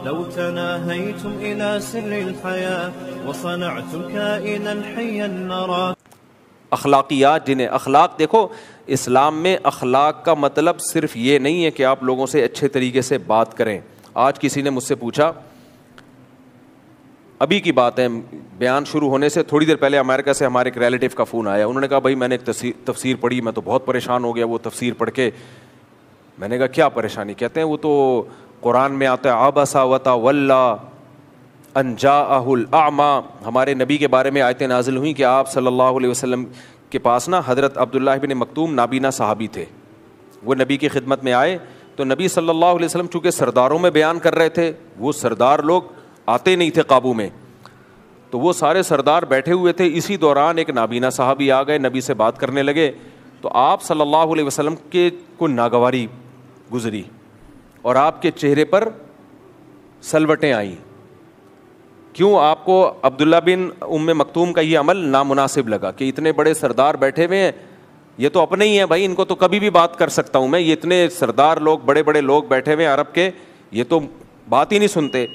لو تناهيتم إلى سر الحياة وصنعتم كائنا حيا نرى. اخلاقیات جنہیں اخلاق، دیکھو اسلام میں اخلاق کا مطلب صرف یہ نہیں ہے کہ آپ لوگوں سے اچھے طریقے سے بات کریں. آج کسی نے مجھ سے پوچھا، ابھی کی بات ہے، بیان شروع ہونے سے تھوڑی دیر پہلے امریکہ سے ہمارے ایک ریلیٹیو کا فون آیا. انہوں نے کہا بھائی میں نے ایک تفسیر پڑھی، میں تو بہت پریشان ہو گیا وہ تفسیر پڑھ کے. میں نے کہا کیا پریشانی؟ کہتے ہیں وہ تو قرآن میں آتا ہے عبس وتولی ان جاءہ الاعمی. ہمارے نبی کے بارے میں آیتیں نازل ہوئیں کہ آپ صلی اللہ علیہ وسلم کے پاس نا حضرت عبداللہ بن مکتوم نابینا صحابی تھے. وہ نبی کی خدمت میں آئے تو نبی صلی اللہ علیہ وسلم چونکہ سرداروں میں بیان کر رہے تھے، وہ سردار لوگ آتے نہیں تھے قابو میں، تو وہ سارے سردار بیٹھے ہوئے تھے. اسی دوران ایک نابینا صحابی آ گئے، نبی سے بات کرنے لگے. تو آپ صلی اللہ علیہ وسلم کے کو ناگواری گزری اور آپ کے چہرے پر سلوٹیں آئیں. کیوں؟ آپ کو عبداللہ بن مکتوم کا یہ عمل نامناسب لگا کہ اتنے بڑے سردار بیٹھے ہوئے ہیں، یہ تو اپنے ہی ہیں بھائی، ان کو تو کبھی بھی بات کر سکتا ہوں میں، یہ اتنے سردار لوگ بڑے بڑے لوگ بیٹھے ہوئے ہیں عرب کے، یہ تو بات ہی نہیں سنتے.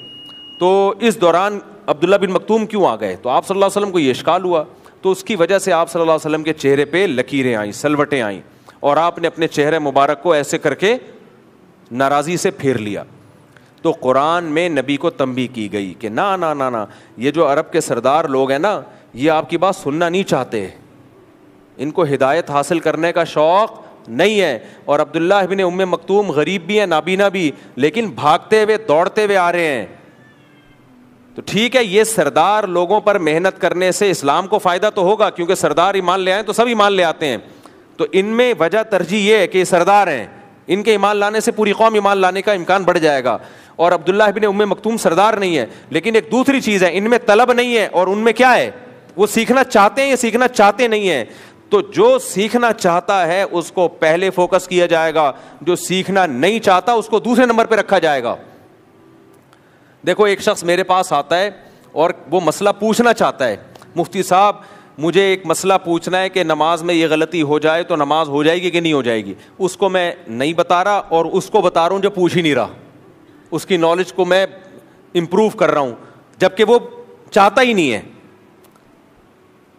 تو اس دوران عبداللہ بن مکتوم کیوں آ گئے؟ تو آپ صلی اللہ علیہ وسلم کو یہ اشکال ہوا، تو اس کی وجہ سے آپ صلی اللہ علیہ وسلم کے چہرے پہ لکیریں آئیں، سلوٹیں آئیں، اور آپ نے اپنے چہرے مبارک کو ایسے کر کے ناراضی سے پھیر لیا. تو قرآن میں نبی کو تنبیہ کی گئی کہ نا نا نا نا، یہ جو عرب کے سردار لوگ ہیں نا، یہ آپ کی بات سننا نہیں چاہتے، ان کو ہدایت حاصل کرنے کا شوق نہیں ہے. اور عبداللہ ابن مکتوم غریب بھی ہیں، نابینا بھی، لیکن بھاگتے ہوئے دوڑتے ہوئے آ رہے ہیں. تو ٹھیک ہے، یہ سردار لوگوں پر محنت کرنے سے اسلام کو فائدہ تو ہوگا، کیونکہ سردار ایمان لے آئیں تو سب ایمان لے آتے ہیں. تو ان میں وجہ ترجیح یہ ہے کہ یہ سردار ہیں، ان کے ایمان لانے سے پوری قوم ایمان لانے کا امکان بڑھ جائے گا. اور عبداللہ ابن مکتوم سردار نہیں ہے، لیکن ایک دوسری چیز ہے، ان میں طلب نہیں ہے، اور ان میں کیا ہے؟ وہ سیکھنا چاہتے ہیں یا سیکھنا چاہتے نہیں ہیں. تو جو سیکھنا چاہتا ہے اس کو پہلے فوکس کیا جائے گا، جو سیکھنا نہیں چاہتا اس کو دوسرے نمبر پہ رکھا جائے گا. دیکھو ایک شخص میرے پاس آتا ہے اور وہ مسئلہ پوچھنا چاہتا ہے، مفتی صاحب مجھے ایک مسئلہ پوچھنا ہے کہ نماز میں یہ غلطی ہو جائے تو نماز ہو جائے گی کہ نہیں ہو جائے گی. اس کو میں نہیں بتا رہا اور اس کو بتا رہا ہوں جو پوچھ ہی نہیں رہا، اس کی نالج کو میں امپروو کر رہا ہوں، جبکہ وہ چاہتا ہی نہیں ہے،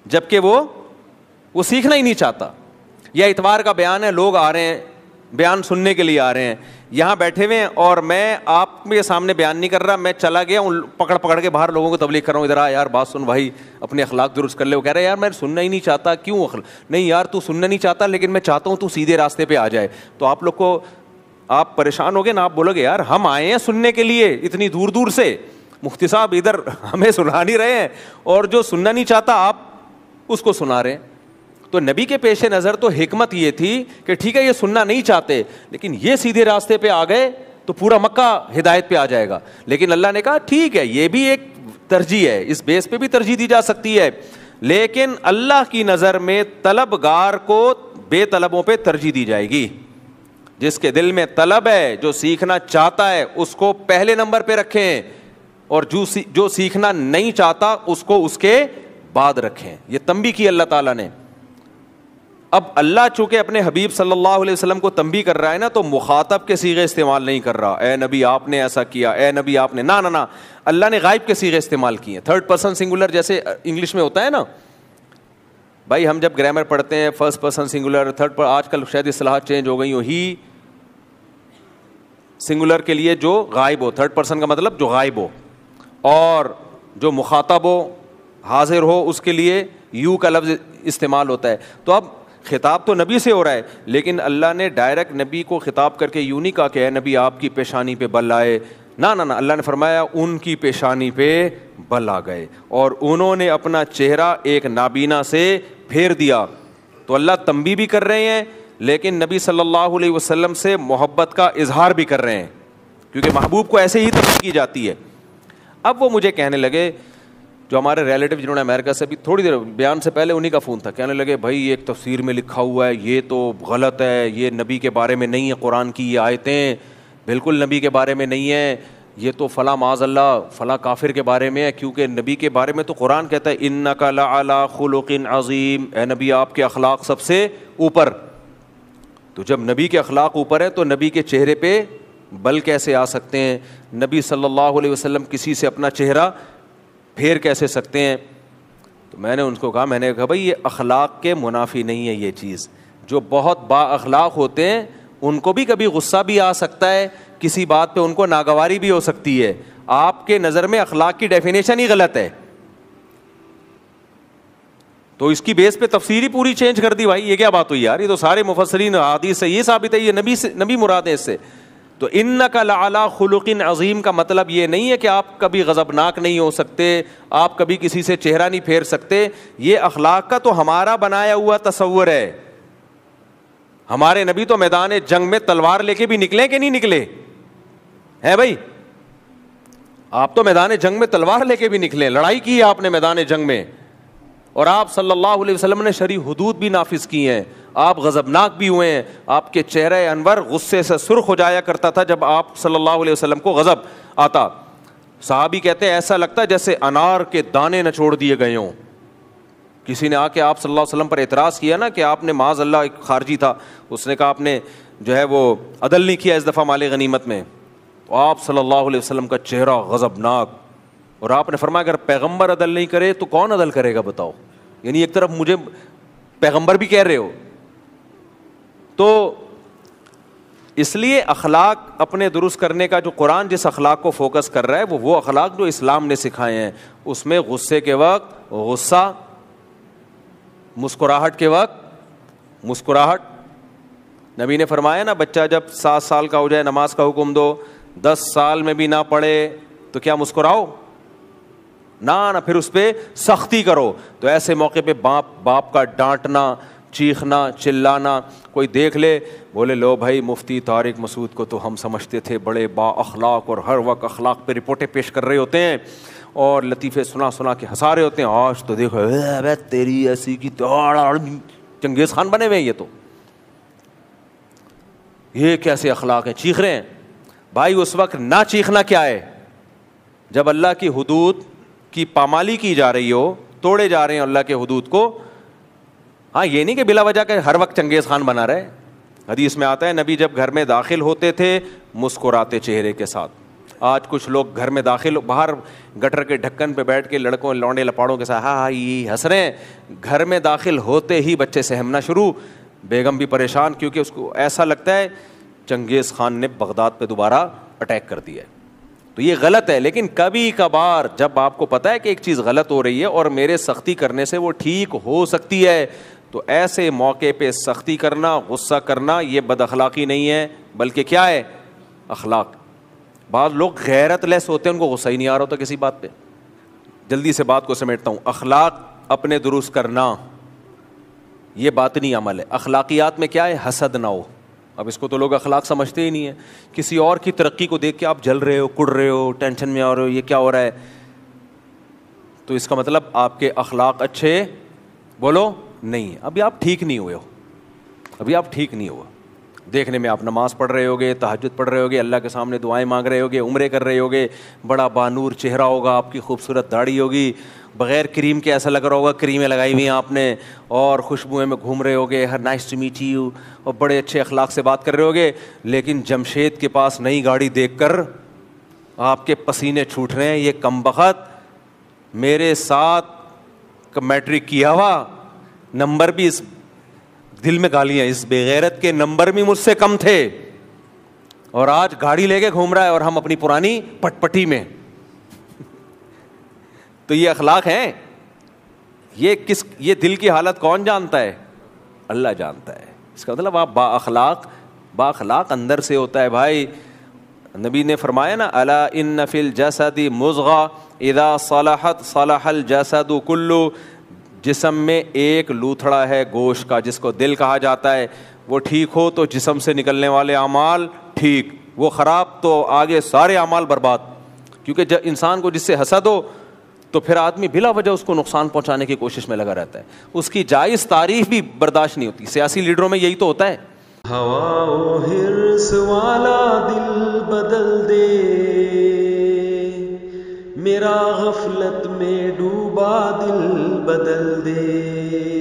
جبکہ وہ سیکھنا ہی نہیں چاہتا. یا اتوار کا بیان ہے، لوگ آ رہے ہیں بیان سننے کے لیے، آ رہے ہیں یہاں بیٹھے ہوئے ہیں، اور میں آپ کے سامنے بیان نہیں کر رہا، میں چلا گیا پکڑ کے باہر لوگوں کو تبلیغ کر رہا ہوں، ادھر آ یار بات سن بھائی، اپنے اخلاق درست کر لے. وہ کہہ رہے ہیں یار میں سننا ہی نہیں چاہتا. کیوں؟ نہیں یار تو سننا نہیں چاہتا، لیکن میں چاہتا ہوں تو سیدھے راستے پہ آ جائے. تو آپ لوگ کو آپ پریشان ہو گے نا، آپ بولو گے یار ہم آئے ہیں سننے کے لیے اتنی دور دور سے، مفتی صاحب ادھر ہمیں سنا نہیں رہے ہیں، اور جو سننا نہیں چاہتا آپ اس کو سنا رہے ہیں. تو نبی کے پیش نظر تو حکمت یہ تھی کہ ٹھیک ہے یہ سننا نہیں چاہتے، لیکن یہ سیدھے راستے پہ آ گئے تو پورا مکہ ہدایت پہ آ جائے گا. لیکن اللہ نے کہا ٹھیک ہے یہ بھی ایک ترجیح ہے، اس بیس پہ بھی ترجیح دی جا سکتی ہے، لیکن اللہ کی نظر میں طلبگار کو بے طلبوں پہ ترجیح دی جائے گی. جس کے دل میں طلب ہے، جو سیکھنا چاہتا ہے اس کو پہلے نمبر پہ رکھیں، اور جو سیکھنا نہیں چاہتا اس کو اس کے بعد رکھیں. یہ تنبیہ کی اللہ تعالیٰ نے. اب اللہ چونکہ اپنے حبیب صلی اللہ علیہ وسلم کو تنبیہ کر رہا ہے نا، تو مخاطب کے صیغے استعمال نہیں کر رہا، اے نبی آپ نے ایسا کیا، اے نبی آپ نے، نہ نہ نہ، اللہ نے غائب کے صیغے استعمال کیے ہیں. تھرڈ پرسن سنگولر جیسے انگلش میں ہوتا ہے نا بھائی، ہم جب گرامر پڑھتے ہیں فرسٹ پرسن سنگولر، تھرڈ پر، آج کل شاید اصطلاحات چینج ہو گئی ہو، ہی سنگولر کے لیے جو غائب ہو، تھرڈ پرسن کا مطلب جو غائب ہو، اور جو مخاطب ہو حاضر ہو اس کے لیے یو کا لفظ استعمال ہوتا ہے. تو اب خطاب تو نبی سے ہو رہا ہے، لیکن اللہ نے ڈائریکٹ نبی کو خطاب کر کے یوں نہیں کہا کہ اے نبی آپ کی پیشانی پہ بل آئے، نہ نہ نہ، اللہ نے فرمایا ان کی پیشانی پہ بل آ گئے اور انہوں نے اپنا چہرہ ایک نابینا سے پھیر دیا. تو اللہ تنبیہ بھی کر رہے ہیں، لیکن نبی صلی اللہ علیہ وسلم سے محبت کا اظہار بھی کر رہے ہیں، کیونکہ محبوب کو ایسے ہی تنبیہ کی جاتی ہے. اب وہ مجھے کہنے لگے، جو ہمارے ریلیٹیو جنہوں نے امریکہ سے بھی تھوڑی دیر بیان سے پہلے انہی کا فون تھا، کہنے لگے بھائی ایک تفسیر میں لکھا ہوا ہے یہ تو غلط ہے، یہ نبی کے بارے میں نہیں ہے، قرآن کی یہ آیتیں بالکل نبی کے بارے میں نہیں ہیں، یہ تو فلاں معاذ اللہ فلاں کافر کے بارے میں ہے، کیونکہ نبی کے بارے میں تو قرآن کہتا ہے انک لعلی خلق عظیم، اے نبی آپ کے اخلاق سب سے اوپر. تو جب نبی کے اخلاق اوپر ہے تو نبی کے چہرے پہ بل کیسے آ سکتے ہیں؟ نبی صلی اللہ علیہ وسلم کسی سے اپنا چہرہ پھیر کیسے سکتے ہیں؟ تو میں نے ان کو کہا بھائی یہ اخلاق کے منافی نہیں ہے یہ چیز. جو بہت با اخلاق ہوتے ہیں ان کو بھی کبھی غصہ بھی آ سکتا ہے, کسی بات پہ ان کو ناگواری بھی ہو سکتی ہے. آپ کے نظر میں اخلاق کی ڈیفینیشن ہی غلط ہے, تو اس کی بیس پہ تفسیر ہی پوری چینج کر دی. بھائی یہ کیا بات ہوئی یار, یہ تو سارے مفسرین حدیث سے یہ ثابت ہے یہ نبی مراد ہے اس سے. تو انک لعلی خلق عظیم کا مطلب یہ نہیں ہے کہ آپ کبھی غضبناک نہیں ہو سکتے, آپ کبھی کسی سے چہرہ نہیں پھیر سکتے. یہ اخلاق کا تو ہمارا بنایا ہوا تصور ہے. ہمارے نبی تو میدان جنگ میں تلوار لے کے بھی نکلے کہ نہیں نکلے ہیں بھائی؟ آپ تو میدان جنگ میں تلوار لے کے بھی نکلے, لڑائی کی ہے آپ نے میدان جنگ میں, اور آپ صلی اللہ علیہ وسلم نے شرعی حدود بھی نافذ کی ہیں. آپ غضبناک بھی ہوئے ہیں, آپ کے چہرہ انور غصے سے سرخ ہو جایا کرتا تھا جب آپ صلی اللہ علیہ وسلم کو غضب آتا. صحابی کہتے ہیں ایسا لگتا جیسے انار کے دانے نچوڑ دیے گئے ہوں. کسی نے آ کے آپ صلی اللہ علیہ وسلم پر اعتراض کیا نا کہ آپ نے معاذ اللہ, ایک خارجی تھا, اس نے کہا آپ نے جو ہے وہ عدل نہیں کیا اس دفعہ مال غنیمت میں. تو آپ صلی اللہ علیہ وسلم کا چہرہ غضبناک, اور آپ نے فرمایا اگر پیغمبر عدل نہیں کرے تو کون عدل کرے گا بتاؤ. یعنی ایک طرف مجھے پیغمبر بھی کہہ رہے ہو. تو اس لیے اخلاق اپنے درست کرنے کا جو قرآن جس اخلاق کو فوکس کر رہا ہے وہ اخلاق جو اسلام نے سکھائے ہیں. اس میں غصے کے وقت غصہ, مسکراہٹ کے وقت مسکراہٹ. نبی نے فرمایا نا بچہ جب 7 سال کا ہو جائے نماز کا حکم دو, 10 سال میں بھی نہ پڑھے تو کیا مسکراؤ نہ پھر اس پہ سختی کرو. تو ایسے موقع پہ باپ کا ڈانٹنا, چیخنا, چلانا, کوئی دیکھ لے بولے لو بھائی مفتی طارق مسعود کو تو ہم سمجھتے تھے بڑے با اخلاق اور ہر وقت اخلاق پہ رپورٹیں پیش کر رہے ہوتے ہیں اور لطیفے سنا کے ہنسا رہے ہوتے ہیں, آج تو دیکھو تیری ایسی کی چنگیز خان بنے ہوئے, یہ تو یہ کیسے اخلاق ہیں, چیخ رہے ہیں. بھائی اس وقت نہ چیخنا کیا ہے جب اللہ کی حدود کی پامالی کی جا رہی ہو, توڑے جا رہے ہیں اللہ کے حدود کو. ہاں یہ نہیں کہ بلا وجہ کہ ہر وقت چنگیز خان بنا رہے. حدیث میں آتا ہے نبی جب گھر میں داخل ہوتے تھے مسکراتے چہرے کے ساتھ. آج کچھ لوگ گھر میں داخل باہر گٹر کے ڈھکن پہ بیٹھ کے لڑکوں لونڈے لپاڑوں کے ساتھ ہاں یہ ہنس رہے ہیں. گھر میں داخل ہوتے ہی بچے سہمنا شروع, بیگم بھی پریشان کیونکہ اس کو ایسا لگتا ہے چنگیز خان نے بغداد پہ دوبارہ اٹیک کر دیا ہے. تو یہ غلط ہے. لیکن کبھی کبھار جب آپ کو پتہ ہے کہ ایک چیز غلط ہو رہی ہے اور میرے سختی کرنے سے وہ ٹھیک ہو سکتی ہے, تو ایسے موقع پہ سختی کرنا, غصہ کرنا یہ بد اخلاقی نہیں ہے بلکہ کیا ہے اخلاق. بعض لوگ غیرت لیس ہوتے ہیں, ان کو غصہ ہی نہیں آ رہا ہوتا کسی بات پہ. جلدی سے بات کو سمیٹتا ہوں. اخلاق اپنے درست کرنا یہ باطنی عمل ہے. اخلاقیات میں کیا ہے حسد نہ ہو. اب اس کو تو لوگ اخلاق سمجھتے ہی نہیں ہیں. کسی اور کی ترقی کو دیکھ کے آپ جل رہے ہو, کڑ رہے ہو, ٹینشن میں آ رہے ہو, یہ کیا ہو رہا ہے, تو اس کا مطلب آپ کے اخلاق اچھے بولو نہیں, ابھی آپ ٹھیک نہیں ہوئے ہو, ابھی آپ ٹھیک نہیں ہوا. دیکھنے میں آپ نماز پڑھ رہے ہوگے, تہجد پڑھ رہے ہوگے, اللہ کے سامنے دعائیں مانگ رہے ہوگے, عمرے کر رہے ہوگے, بڑا بانور چہرہ ہوگا, آپ کی خوبصورت داڑھی ہوگی, بغیر کریم کے ایسا لگ رہا ہوگا کریمیں لگائی ہوئی ہیں آپ نے, اور خوشبوئیں میں گھوم رہے ہوگے, ہر نائس ٹو میٹ یو, اور بڑے اچھے اخلاق سے بات کر رہے ہوگے. لیکن جمشید کے پاس نئی گاڑی دیکھ کر آپ کے پسینے چھوٹ رہے ہیں, یہ کمبخت میرے ساتھ میٹرک کیا ہوا, نمبر بھی اس دل میں گالیاں, اس بے غیرت کے نمبر بھی مجھ سے کم تھے اور آج گاڑی لے کے گھوم رہا ہے اور ہم اپنی پرانی پٹ پٹی میں. تو یہ اخلاق ہیں. یہ دل کی حالت کون جانتا ہے؟ اللہ جانتا ہے. اس کا مطلب آپ با اخلاق اندر سے ہوتا ہے. بھائی نبی نے فرمایا نا الا ان فی الجسد مضغہ اذا صلحت صلح الجسد کلہ, جسم میں ایک لوتھڑا ہے گوشت کا جس کو دل کہا جاتا ہے, وہ ٹھیک ہو تو جسم سے نکلنے والے اعمال ٹھیک, وہ خراب تو آگے سارے اعمال برباد. کیونکہ جب انسان کو جس سے حسد ہو تو پھر آدمی بلا وجہ اس کو نقصان پہنچانے کی کوشش میں لگا رہتا ہے, اس کی جائز تعریف بھی برداشت نہیں ہوتی. سیاسی لیڈروں میں یہی تو ہوتا ہے. ہوا و حرص والا دل بدل دے, میرا غفلت میں ڈوبا دل بدل دے.